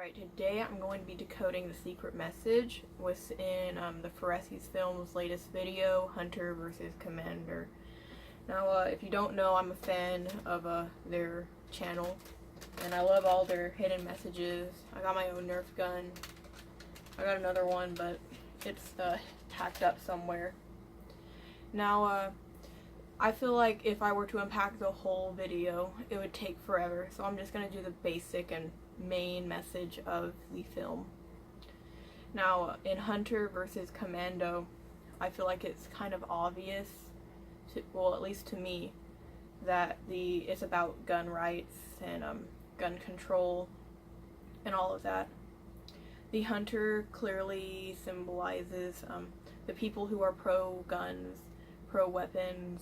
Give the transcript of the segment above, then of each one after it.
Alright, today I'm going to be decoding the secret message within the Fioresi's film's latest video, Hunter versus Commander. Now, if you don't know, I'm a fan of their channel, and I love all their hidden messages. I got my own Nerf gun. I got another one, but it's packed up somewhere. Now, I feel like if I were to unpack the whole video, it would take forever, so I'm just going to do the basic and main message of the film. Now, in Hunter versus Commando, I feel like it's kind of obvious, well, at least to me, that it's about gun rights and gun control and all of that. The Hunter clearly symbolizes the people who are pro-guns, pro-weapons,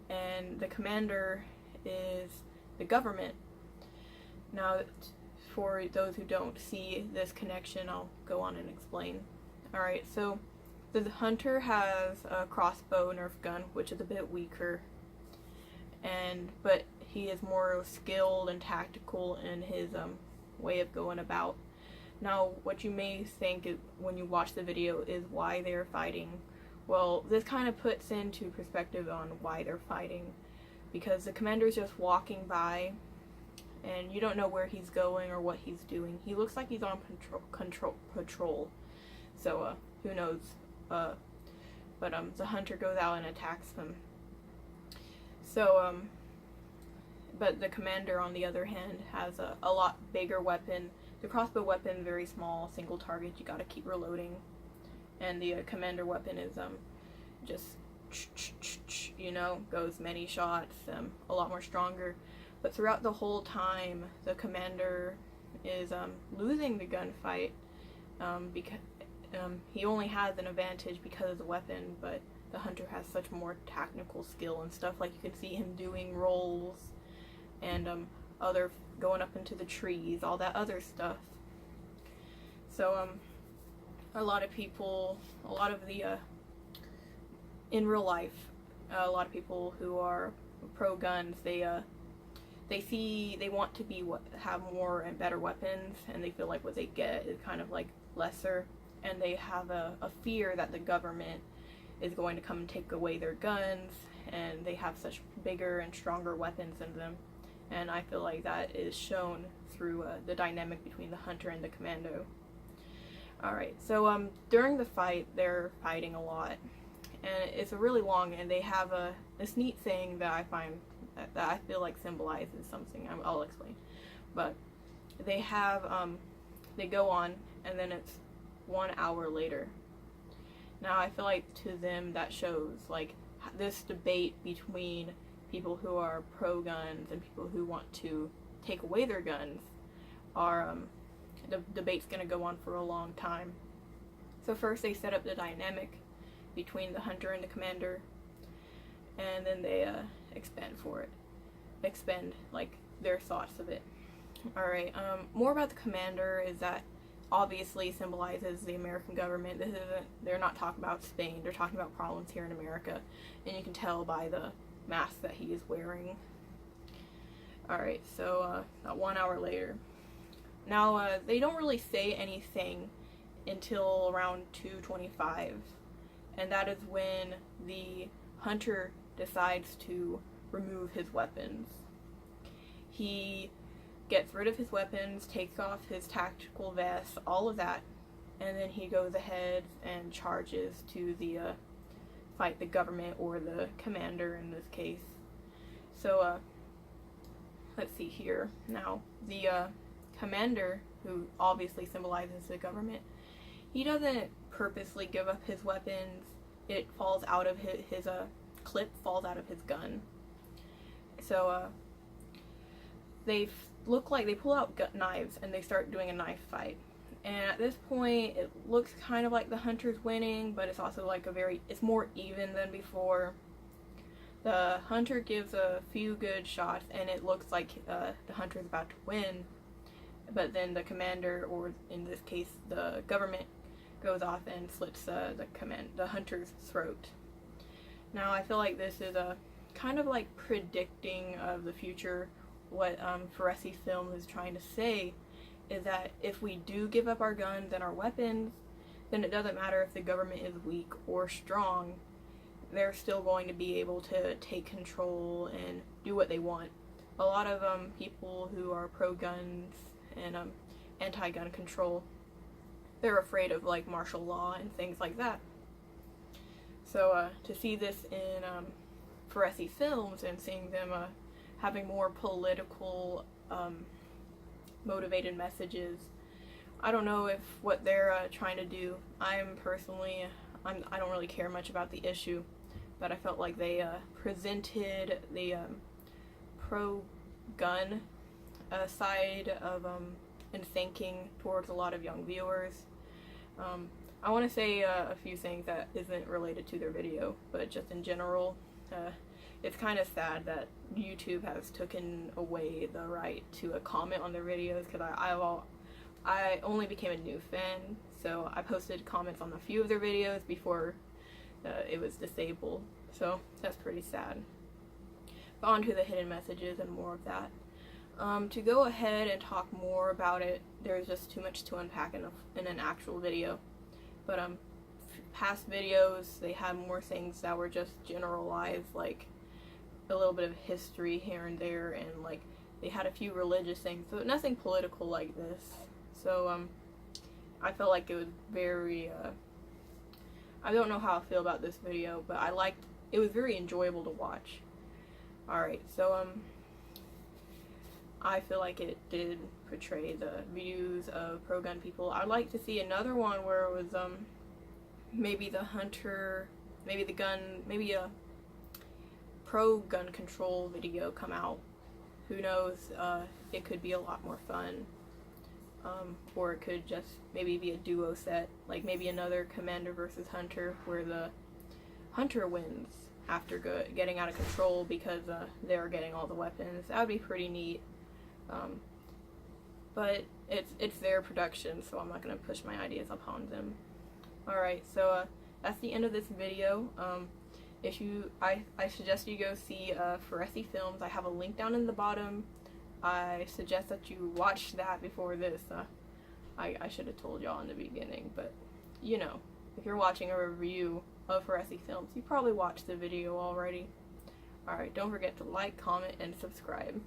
and the Commander is the government. Now, for those who don't see this connection, I'll go on and explain. Alright, so the Hunter has a crossbow Nerf gun, which is a bit weaker, but he is more skilled and tactical in his way of going about. Now, what you may think when you watch the video is why they're fighting. Well, this kind of puts into perspective on why they're fighting, because the Commander's just walking by and you don't know where he's going or what he's doing. He looks like he's on patrol, so who knows. But the Hunter goes out and attacks him. So but the Commander, on the other hand, has a lot bigger weapon. The crossbow weapon, very small, single target, you gotta keep reloading. And the Commander weapon is just, you know, goes many shots, a lot more stronger. But throughout the whole time, the Commander is losing the gunfight because he only has an advantage because of the weapon, but the Hunter has such more technical skill and stuff. Like, you can see him doing rolls and other going up into the trees, all that other stuff. So a lot of in real life, a lot of people who are pro-guns, they want to have more and better weapons, and they feel like what they get is kind of like lesser, and they have a fear that the government is going to come and take away their guns, and they have such bigger and stronger weapons than them. And I feel like that is shown through the dynamic between the Hunter and the Commando. Alright, so during the fight, they're fighting a lot, and it's a really long, and they have this neat thing that I feel like symbolizes something. I'll explain. But they go on, and then it's 1 hour later. Now, I feel like to them that shows like this debate between people who are pro-guns and people who want to take away their guns the debate's going to go on for a long time. So first they set up the dynamic between the Hunter and the Commander, and then they expend like their thoughts of it. Alright, more about the Commander is that obviously symbolizes the American government. They're not talking about Spain, they're talking about problems here in America, and you can tell by the mask that he is wearing. Alright, so about 1 hour later. Now, they don't really say anything until around 2:25, and that is when the Hunter decides to remove his weapons. He gets rid of his weapons, takes off his tactical vest, all of that, and then he goes ahead and charges to fight the government, or the Commander in this case. So let's see here. Now, the Commander, who obviously symbolizes the government, he doesn't purposely give up his weapons. It falls out of his clip falls out of his gun. So they look like they pull out knives and they start doing a knife fight. And at this point, it looks kind of like the Hunter's winning, but it's also like it's more even than before. The Hunter gives a few good shots, and it looks like the Hunter's about to win. But then the Commander, or in this case the government, goes off and slits the Hunter's throat. Now, I feel like this is kind of like predicting of the future, what Fioresi film is trying to say is that if we do give up our guns and our weapons, then it doesn't matter if the government is weak or strong, they're still going to be able to take control and do what they want. A lot of people who are pro-guns and anti-gun control, they're afraid of like martial law and things like that. So to see this in Fioresi films and seeing them having more political motivated messages, I don't know if what they're trying to do. I don't really care much about the issue, but I felt like they presented the pro-gun side of and thinking towards a lot of young viewers. I want to say a few things that isn't related to their video, but just in general, it's kind of sad that YouTube has taken away the right to comment on their videos, because I only became a new fan, so I posted comments on a few of their videos before it was disabled, so that's pretty sad. But on to the hidden messages and more of that. To go ahead and talk more about it, there's just too much to unpack in an actual video. But past videos, they had more things that were just generalized, like a little bit of history here and there, and like they had a few religious things, so nothing political like this. So I felt like it was very I don't know how I feel about this video, but it was very enjoyable to watch. Alright, so I feel like it did portray the views of pro-gun people. I'd like to see another one where it was maybe the hunter, maybe a pro-gun control video come out. Who knows, it could be a lot more fun. Or it could just maybe be a duo set, like maybe another commander versus hunter, where the hunter wins after getting out of control because they're getting all the weapons. That would be pretty neat. But it's their production, so I'm not going to push my ideas upon them. Alright, so that's the end of this video. I suggest you go see Fioresi films. I have a link down in the bottom. I suggest that you watch that before this. I should have told y'all in the beginning, but you know, if you're watching a review of Fioresi films, you probably watched the video already. Alright, don't forget to like, comment, and subscribe.